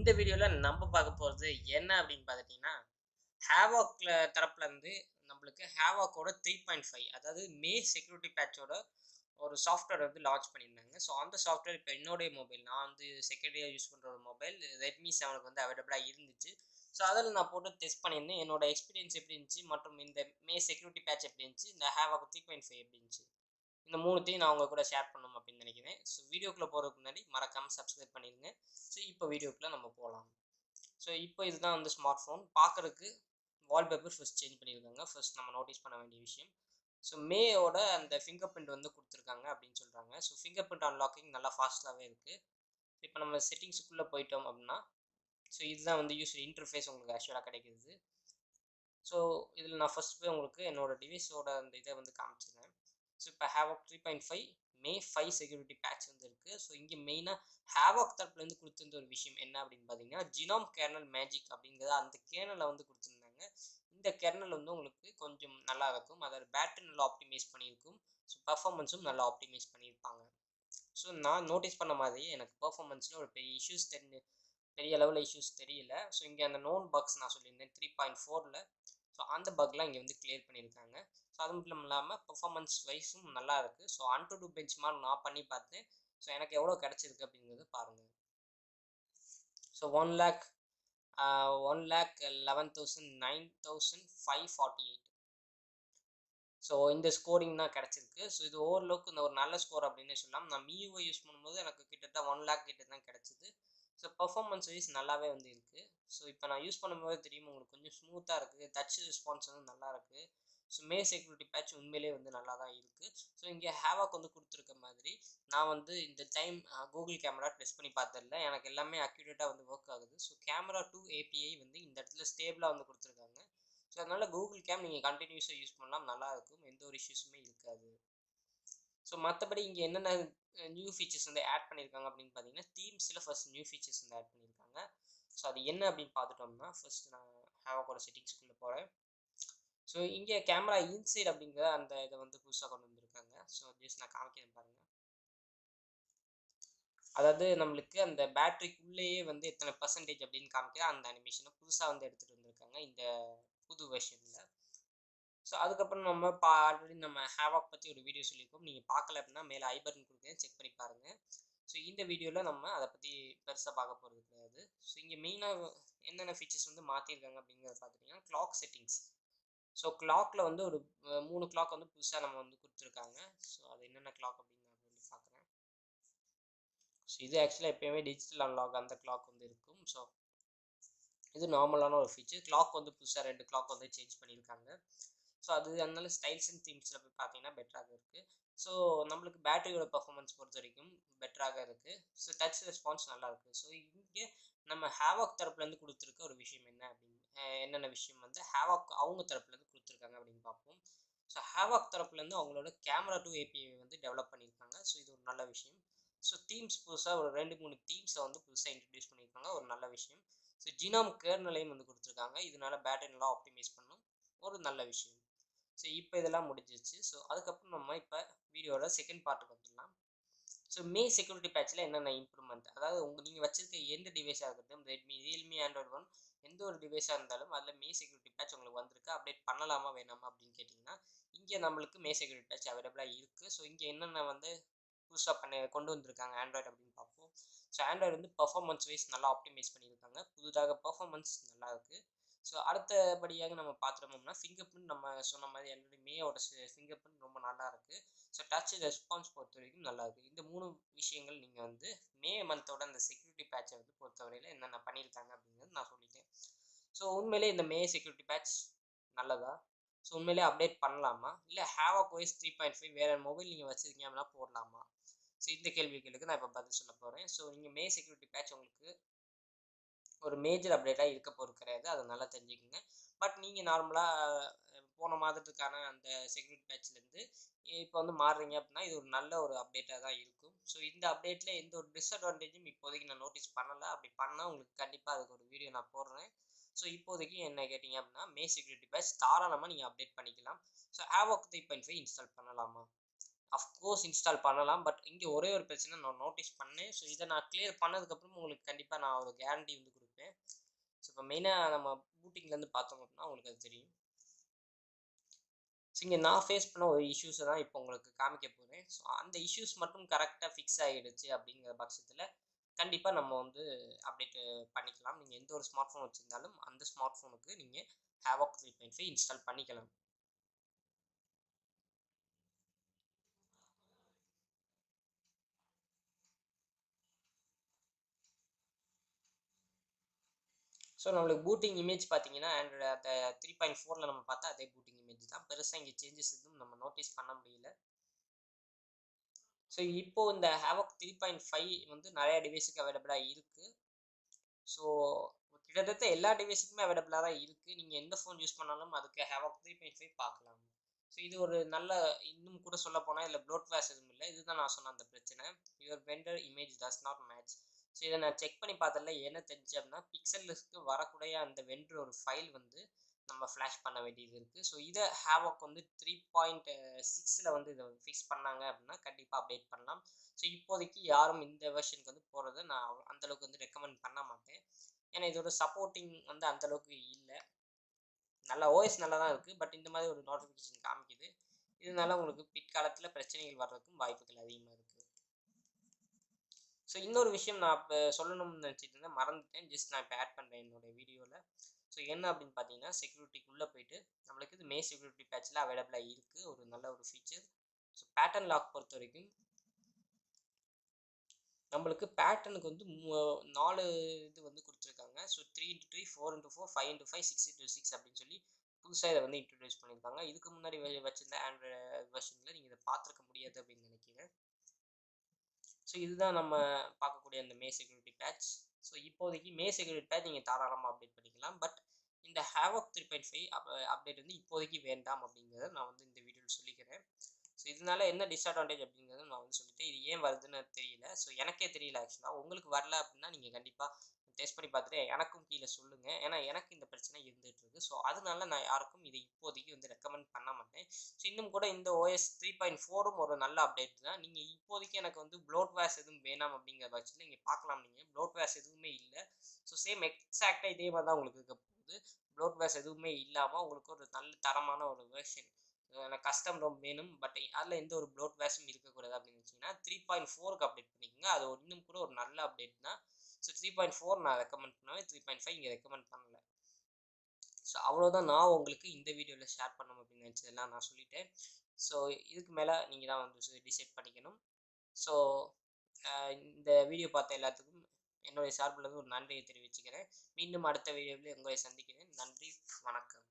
இந்த வீடியோல நம்ம பார்க்க போறது என்ன அப்படின்னு பார்த்துட்டீங்கன்னா, ஹேவாக்ல தரப்புல இருந்து நம்மளுக்கு ஹேவாக்கோட 3.5 அதாவது மே செக்யூரிட்டி பேட்சோட ஒரு சாஃப்ட்வேர் வந்து லான்ச் பண்ணியிருந்தாங்க. ஸோ அந்த சாஃப்ட்வேர் இப்போ என்னுடைய மொபைல் நான் வந்து செகண்ட் இயர் யூஸ் பண்ணுற ஒரு மொபைல் ரெட்மி 7க்கு வந்து அவைலபிளாக இருந்துச்சு. ஸோ அதில் நான் போட்டு டெஸ்ட் பண்ணியிருந்தேன். என்னோட எக்ஸ்பீரியன்ஸ் எப்படி இருந்துச்சு மற்றும் இந்த மே செக்யூரிட்டி பேட்ச் எப்படி இருந்துச்சு, இந்த ஹேவாக் 3.5 எப்படி இருந்துச்சு, இந்த மூணுத்தையும் நான் உங்க கூட ஷேர் பண்ணணும் அப்படின்னு நினைக்கிறேன். ஸோ வீடியோக்குள்ளே போகிறதுக்கு முன்னாடி மறக்காமல் சப்ஸ்கிரைப் பண்ணிடுங்க. ஸோ இப்போ வீடியோக்குள்ளே நம்ம போகலாம். ஸோ இப்போ இதுதான் வந்து ஸ்மார்ட் ஃபோன் பார்க்குறதுக்கு வால்பேப்பர் ஃபர்ஸ்ட் சேஞ்ச் பண்ணியிருக்காங்க. ஃபர்ஸ்ட் நம்ம நோட்டீஸ் பண்ண வேண்டிய விஷயம். ஸோ மேயோட அந்த ஃபிங்கர் பிரிண்ட் வந்து கொடுத்துருக்காங்க அப்படின்னு சொல்கிறாங்க. ஸோ ஃபிங்கர் பிரிண்ட் அன்லாக்கிங் நல்லா ஃபாஸ்ட்டாகவே இருக்குது. இப்போ நம்ம செட்டிங்ஸுக்குள்ளே போயிட்டோம் அப்படின்னா, ஸோ இதுதான் வந்து யூஸர் இன்டர்ஃபேஸ் உங்களுக்கு ஆக்சுவலாக கிடைக்கிது. ஸோ இதில் நான் ஃபர்ஸ்ட் போய் உங்களுக்கு என்னோட டிவைஸோட அந்த இதை வந்து காமிச்சிருந்தேன். ஸோ இப்போ ஹேவாக் 3.5 மே 5 செக்யூரிட்டி பேட்ச் வந்து இருக்குது. ஸோ இங்கே மெயினாக ஹேவாக் தரப்புலேருந்து கொடுத்துருந்த ஒரு விஷயம் என்ன அப்படின்னு பார்த்தீங்கன்னா, ஜினோம் கேர்னல் மேஜிக் அப்படிங்கிறத அந்த கேர்னலை வந்து கொடுத்துருந்தாங்க. இந்த கெர்னல் வந்து உங்களுக்கு கொஞ்சம் நல்லா இருக்கும். அதோட பேட்டரி நல்லா ஆப்டிமைஸ் பண்ணியிருக்கும். ஸோ பர்ஃபார்மன்ஸும் நல்லா ஆப்டிமைஸ் பண்ணியிருப்பாங்க. ஸோ நான் நோட்டீஸ் பண்ண மாதிரி எனக்கு பர்ஃபார்மன்ஸில் ஒரு பெரிய லெவலில் இஷ்யூஸ் தெரியல. ஸோ இங்கே அந்த நோன் பக்ஸ் நான் சொல்லியிருந்தேன் 3.4ல். ஸோ அந்த பக்லாம் இங்கே வந்து கிளியர் பண்ணியிருக்காங்க. ஸோ அது மட்டும் இல்லாமல் பெர்ஃபார்மன்ஸ் வைஸும் நல்லா இருக்குது. ஸோ AnTuTu பெஞ்ச் மார்க் நான் பண்ணி பார்த்தேன். ஸோ எனக்கு எவ்வளோ கிடச்சிருக்கு அப்படிங்கிறது பாருங்கள். ஸோ 1,11,9,548. ஸோ இந்த ஸ்கோரிங் தான் கிடச்சிருக்கு. ஸோ இது ஓரளவுக்கு இந்த ஒரு நல்ல ஸ்கோர் அப்படின்னே சொல்லலாம். நான் மியூவை யூஸ் பண்ணும்போது எனக்கு கிட்டத்தட்ட 1 lakh கிட்ட தான் கிடச்சிது. ஸோ பர்ஃபார்மன்ஸ் வைஸ் நல்லாவே வந்து இருக்குது. ஸோ இப்போ நான் யூஸ் பண்ணும்போது தெரியும் உங்களுக்கு கொஞ்சம் ஸ்மூத்தாக இருக்குது. டச் ரெஸ்பான்ஸ் வந்து நல்லா இருக்குது. ஸோ மே செக்யூரிட்டி பேட்ச் உண்மையிலே வந்து நல்லா தான் இருக்குது. ஸோ இங்கே ஹேவாக் வந்து கொடுத்துருக்க மாதிரி நான் வந்து இந்த டைம் கூகுள் கேமரா டெஸ்ட் பண்ணி பார்த்ததில்ல. எனக்கு எல்லாமே அக்யூரேட்டாக வந்து ஒர்க் ஆகுது. ஸோ கேமரா 2 API வந்து இந்த இடத்துல ஸ்டேபிளாக வந்து கொடுத்துருக்காங்க. ஸோ அதனால் கூகுள் கேம் நீங்கள் கண்டினியூஸாக யூஸ் பண்ணலாம், நல்லா இருக்கும். எந்த ஒரு இஷ்யூஸுமே இருக்காது. ஸோ மற்றபடி இங்கே என்னென்ன நியூ ஃபீச்சர்ஸ் வந்து ஆட் பண்ணியிருக்காங்க அப்படின்னு பார்த்தீங்கன்னா, தீம்ஸில் ஃபர்ஸ்ட் நியூ ஃபீச்சர்ஸ் வந்து ஆட் பண்ணியிருக்காங்க. ஸோ அது என்ன அப்படின்னு பார்த்துட்டோம்னா, ஃபர்ஸ்ட் நான் ஹேவாக்கோட செட்டிங்ஸ்குள்ளே போகிறேன். ஸோ இங்கே கேமரா இன்சைட் அப்படிங்கிற அந்த இதை வந்து புதுசாக கொண்டு வந்திருக்காங்க. ஸோ ஜஸ்ட் நான் காமிக்கிறேன் பாருங்கள். அதாவது நம்மளுக்கு அந்த பேட்டரிக்குள்ளேயே வந்து எத்தனை பர்சன்டேஜ் அப்படின்னு காமிக்கிற அந்த அனிமேஷனை புதுசாக வந்து எடுத்துகிட்டு வந்திருக்காங்க இந்த புது வெர்ஷனில். ஸோ அதுக்கப்புறம் நம்ம ஆல்ரெடி நம்ம ஹேவாக் பற்றி ஒரு வீடியோ சொல்லியிருக்கோம். நீங்கள் பார்க்கல அப்படின்னா மேலே ஐ பட்டன் கொடுக்குறேன், செக் பண்ணி பாருங்கள். ஸோ இந்த வீடியோவில் நம்ம அதை பற்றி பெருசாக பார்க்க போகிறது கிடையாது. ஸோ இங்கே மெயினாக என்னென்ன ஃபீச்சர்ஸ் வந்து மாற்றிருக்காங்க அப்படிங்கிறத பார்த்துட்டிங்கன்னா, கிளாக் செட்டிங்ஸ். ஸோ கிளாக்கில் வந்து ஒரு 3 கிளாக் வந்து புதுசாக நம்ம வந்து கொடுத்துருக்காங்க. ஸோ அது என்னென்ன கிளாக் அப்படின்னு நான் வந்து பார்க்குறேன். ஸோ இது ஆக்சுவலாக எப்போயுமே டிஜிட்டல் அன்லாக் அந்த கிளாக் வந்து இருக்கும். ஸோ இது நார்மலான ஒரு ஃபீச்சர். கிளாக் வந்து புதுசாக 2 கிளாக் வந்து சேஞ்ச் பண்ணியிருக்காங்க. ஸோ அது அதனால ஸ்டைல்ஸ் அண்ட் தீம்ஸில் போய் பார்த்தீங்கன்னா பெட்டராக இருக்குது. ஸோ நம்மளுக்கு பேட்டரியோட பர்ஃபார்மன்ஸ் பொறுத்த வரைக்கும் பெட்டராக இருக்குது. ஸோ டச் ரெஸ்பான்ஸ் நல்லா இருக்குது. ஸோ இங்கே நம்ம ஹேவாக் தரப்புலேருந்து கொடுத்துருக்க ஒரு விஷயம் என்ன அப்படின்னு என்னென்ன விஷயம் வந்து ஹேவாக் அவங்க தரப்புலேருந்து கொடுத்துருக்காங்க அப்படின்னு பார்ப்போம். ஸோ ஹேவாக் தரப்புலேருந்து அவங்களோட கேமரா 2 API வந்து டெவலப் பண்ணியிருக்காங்க. ஸோ இது ஒரு நல்ல விஷயம். ஸோ தீம்ஸ் புதுசாக ஒரு 2-3 தீம்ஸை வந்து புதுசாக இன்ட்ரடியூஸ் பண்ணியிருக்காங்க, ஒரு நல்ல விஷயம். ஸோ ஜினோம் கேர்னலையும் வந்து கொடுத்துருக்காங்க. இதனால பேட்டரி நல்லா ஆப்டிமைஸ் பண்ணும், ஒரு நல்ல விஷயம். ஸோ இப்போ இதெல்லாம் முடிஞ்சிருச்சு. ஸோ அதுக்கப்புறம் நம்ம இப்போ வீடியோட செகண்ட் பார்ட்டுக்கு வந்துடலாம். ஸோ மே செக்யூரிட்டி பேட்சில் என்னென்ன இம்ப்ரூவ்மெண்ட், அதாவது நீங்கள் வச்சிருக்க எந்த டிவைஸாக இருக்கட்டும், ரெட்மி, ரியல்மி, ஆண்ட்ராய்டு ஒன் எந்த ஒரு டிவைஸாக இருந்தாலும் அதில் மே செக்யூரிட்டி பேட்ச் உங்களுக்கு வந்திருக்கு. அப்டேட் பண்ணலாமா வேணாமா அப்படின்னு கேட்டிங்கன்னா, இங்கே நம்மளுக்கு மே செக்யூரிட்டி பேட்ச் அவைலபிளாக இருக்குது. ஸோ இங்கே என்னென்ன வந்து புதுசாக கொண்டு வந்திருக்காங்க ஆண்ட்ராய்டு அப்படின்னு பார்ப்போம். ஸோ ஆண்ட்ராய்டு வந்து பர்ஃபார்மன்ஸ் வைஸ் நல்லா ஆப்டிமைஸ் பண்ணியிருக்காங்க. புதுதாக பர்ஃபார்மன்ஸ் நல்லா இருக்குது. ஸோ அடுத்தபடியாக நம்ம பார்த்துட்டோம்னா, ஃபிங்கர் பிரிண்ட் நம்ம சொன்ன மாதிரி ஆல்ரெடி மேயோட ஃபிங்கர் பிரிண்ட் ரொம்ப நல்லா இருக்குது. ஸோ டச் ரெஸ்பான்ஸ் பொறுத்த வரைக்கும் நல்லா இருக்குது. இந்த 3 விஷயங்கள் நீங்கள் வந்து மே மந்தோட அந்த செக்யூரிட்டி பேட்சை வந்து பொறுத்தவரையில் என்னென்ன பண்ணியிருக்காங்க அப்படிங்கிறது நான் சொல்லிட்டேன். ஸோ உண்மையிலே இந்த மே செக்யூரிட்டி பேட்ச் நல்லதா? ஸோ உண்மையிலே அப்டேட் பண்ணலாமா, இல்லை ஹேவாக் OS 3.5 வேறு மொபைல் நீங்கள் வச்சுருக்கீங்க அப்படின்னா போடலாமா? ஸோ இந்த கேள்விகளுக்கு நான் இப்போ பதில் சொல்ல போகிறேன். ஸோ நீங்கள் மே செக்யூரிட்டி பேட்ச் உங்களுக்கு ஒரு மேஜர் அப்டேட்டாக இருக்க போகிறது கிடையாது, அதை நல்லா தெரிஞ்சுக்கோங்க. பட் நீங்கள் நார்மலாக போன மாதத்துக்கான அந்த செக்யூரிட்டி பேட்ச்லேருந்து இப்போ வந்து மாறுறீங்க அப்படின்னா இது ஒரு நல்ல ஒரு அப்டேட்டாக தான் இருக்கும். ஸோ இந்த அப்டேட்டில் எந்த ஒரு டிஸ்அட்வான்டேஜும் இப்போதைக்கு நான் நோட்டீஸ் பண்ணலை. அப்படி பண்ணால் உங்களுக்கு கண்டிப்பாக அதுக்கு ஒரு வீடியோ நான் போடுறேன். ஸோ இப்போதைக்கு என்ன கேட்டிங்க அப்படின்னா, மே செக்யூரிட்டி பேட்ச் தாராளமாக நீங்கள் அப்டேட் பண்ணிக்கலாம். ஸோ ஹேவாக் 3.5 இன்ஸ்டால் பண்ணலாமா? அஃப்கோர்ஸ் இன்ஸ்டால் பண்ணலாம். பட் இங்கே ஒரே ஒரு பிரச்சனை நான் நோட்டீஸ் பண்ணேன். ஸோ இதை நான் கிளியர் பண்ணதுக்கப்புறம் உங்களுக்கு கண்டிப்பாக நான் ஒரு கேரண்டி வந்து கொடுப்பேன். ஸோ இப்போ மெயினாக நம்ம பூட்டிங்லேருந்து பார்த்தோம் அப்படின்னா உங்களுக்கு அது தெரியும். ஸோ இங்கே நான் ஃபேஸ் பண்ண ஒரு இஷ்யூஸை தான் இப்போ உங்களுக்கு காமிக்க போகிறேன். ஸோ அந்த இஷ்யூஸ் மட்டும் கரெக்டாக ஃபிக்ஸ் ஆகிடுச்சு அப்படிங்கிற பட்சத்தில் கண்டிப்பாக நம்ம வந்து அப்டேட் பண்ணிக்கலாம். நீங்கள் எந்த ஒரு ஸ்மார்ட் ஃபோன் வச்சுருந்தாலும் அந்த ஸ்மார்ட் ஃபோனுக்கு நீங்கள் Havoc 3.5 இன்ஸ்டால் பண்ணிக்கலாம். ஸோ நம்மளுக்கு பூட்டிங் இமேஜ் பார்த்தீங்கன்னா ஆண்ட்ராய்டு அந்த 3.4ல் நம்ம பார்த்தா அதே பூட்டிங் இமேஜ் தான். பெருசாக இங்கே சேஞ்சஸ் எதுவும் நம்ம நோட்டீஸ் பண்ண முடியல. ஸோ இப்போ இந்த Havoc 3.5 வந்து நிறைய டிவைஸுக்கு அவைலபிளாக இருக்குது. ஸோ கிட்டத்தட்ட எல்லா டிவைஸுக்குமே அவைலபிளாக தான் இருக்குது. நீங்கள் எந்த ஃபோன் யூஸ் பண்ணாலும் அதுக்கு Havoc 3.5 பார்க்கலாம். ஸோ இது ஒரு நல்ல இன்னும் கூட சொல்ல போனால் இதில் ப்ளோட்வேர்ஸ் எதுவும் இல்லை. இதுதான் நான் சொன்ன அந்த பிரச்சனை. Your vendor image does not match. So இதை நான் செக் பண்ணி பார்த்ததில்ல என்ன தெரிஞ்சு அப்படின்னா பிக்சலுக்கு வரக்கூடிய அந்த வெண்டர் ஒரு ஃபைல் வந்து நம்ம ஃப்ளாஷ் பண்ண வேண்டியது இருக்குது. ஸோ இதை Havoc வந்து 3.6ல் வந்து இதை ஃபிக்ஸ் பண்ணாங்க அப்படின்னா கண்டிப்பாக அப்டேட் பண்ணலாம். ஸோ இப்போதைக்கு யாரும் இந்த வெர்ஷனுக்கு வந்து போகிறத நான் அந்தளவுக்கு வந்து ரெக்கமெண்ட் பண்ண மாட்டேன். ஏன்னா இதோட சப்போர்ட்டிங் வந்து அந்தளவுக்கு இல்லை. நல்லா ஓஎஸ் நல்லா தான் இருக்குது. பட் இந்த மாதிரி ஒரு நோட்டிஃபிகேஷன் காமிக்குது. இதனால உங்களுக்கு பிற்காலத்தில் பிரச்சனைகள் வர்றதுக்கும் வாய்ப்புகள் அதிகமாக இருக்குது. ஸோ இன்னொரு விஷயம் நான் இப்போ சொல்லணும்னு நினச்சிட்டு இருந்தேன், மறந்துட்டேன். ஜஸ்ட் நான் இப்போ ஆட் பண்ணுறேன் என்னோடய வீடியோவில். ஸோ என்ன அப்படின்னு பார்த்தீங்கன்னா செக்யூரிட்டிக்குள்ளே போயிட்டு நம்மளுக்கு இது மே செக்யூரிட்டி பேட்சில் அவைலபிளாக இருக்குது. ஒரு நல்ல ஒரு ஃபீச்சர். ஸோ பேட்டர்ன் லாக் பொறுத்த வரைக்கும் நம்மளுக்கு பேட்டர்னுக்கு வந்து 4 இது வந்து கொடுத்துருக்காங்க. So 3x3, 4x4, 5x5, 6x6 அப்படின்னு சொல்லி புதுசாக இதை வந்து இன்ட்ரடியூஸ் பண்ணியிருக்காங்க. இதுக்கு முன்னாடி வச்சிருந்த ஆண்ட்ராய்டு வெர்ஷனில் நீங்கள் இதை பார்த்துருக்க முடியாது அப்படின்னு நினைக்கிறேன். ஸோ இதுதான் நம்ம பார்க்கக்கூடிய அந்த மே செக்யூரிட்டி பேட்ச். ஸோ இப்போதைக்கு மே செக்யூரிட்டி பேட்ச் நீங்கள் தாராளமாக அப்டேட் பண்ணிக்கலாம். பட் இந்த Havoc 3.5 அப்டேட் வந்து இப்போதைக்கு வேண்டாம் அப்படிங்கிறத நான் வந்து இந்த வீடியோவில் சொல்லிக்கிறேன். ஸோ இதனால என்ன டிஸ்அட்வான்டேஜ் அப்படிங்கிறத நான் வந்து சொல்லிட்டேன். இது ஏன் வருதுன்னு தெரியல. ஸோ எனக்கே தெரியல ஆக்சுவலாக. உங்களுக்கு வரல அப்படின்னா நீங்கள் கண்டிப்பாக டெஸ்ட் பண்ணி பார்த்துட்டு எனக்கும் கீழே சொல்லுங்கள். ஏன்னா எனக்கு இந்த பிரச்சனை இருந்துகிட்டு இருக்குது. ஸோ அதனால நான் யாருக்கும் இதை இப்போதைக்கு வந்து ரெக்கமெண்ட் பண்ண மாட்டேன். ஸோ இன்னும் கூட இந்த OS 3.4ம் ஒரு நல்ல அப்டேட் தான். நீங்கள் இப்போதைக்கு எனக்கு வந்து ப்ளோட்வேர்ஸ் எதுவும் வேணாம் அப்படிங்கிற பட்சத்தில் நீங்கள் பார்க்கலாம். நீங்கள் ப்ளோட்வேர்ஸ் எதுவுமே இல்லை. ஸோ சேம் எக்ஸாக்டாக இதே மாதிரி தான் உங்களுக்கு இருக்க போகுது. ப்ளோட்வேர்ஸ் எதுவுமே இல்லாமல் உங்களுக்கு ஒரு நல்ல தரமான ஒரு வெர்ஷன் எனக்கு கஸ்டம் ரோம் வேணும். பட் அதில் எந்த ஒரு ப்ளோட்வேர்ஸும் இருக்கக்கூடாது அப்படின்னு வச்சிங்கன்னா 3.4க்கு அப்டேட் பண்ணிக்கோங்க. அது இன்னும் கூட ஒரு நல்ல அப்டேட் தான். ஸோ 3.4 நான் ரெக்கமெண்ட் பண்ணுவேன். 3.5 இங்கே ரெக்கமெண்ட் பண்ணல. ஸோ அவ்வளோதான் நான் உங்களுக்கு இந்த வீடியோவில் ஷேர் பண்ணணும் அப்படின்னு நினச்சதெல்லாம் நான் சொல்லிட்டேன். ஸோ இதுக்கு மேலே நீங்கள் தான் வந்து டிசைட் பண்ணிக்கணும். ஸோ இந்த வீடியோ பார்த்த எல்லாத்துக்கும் என்னுடைய சார்பில் ஒரு நன்றியை தெரிவிச்சுக்கிறேன். மீண்டும் அடுத்த வீடியோவில் உங்களை சந்திக்கிறேன். நன்றி, வணக்கம்.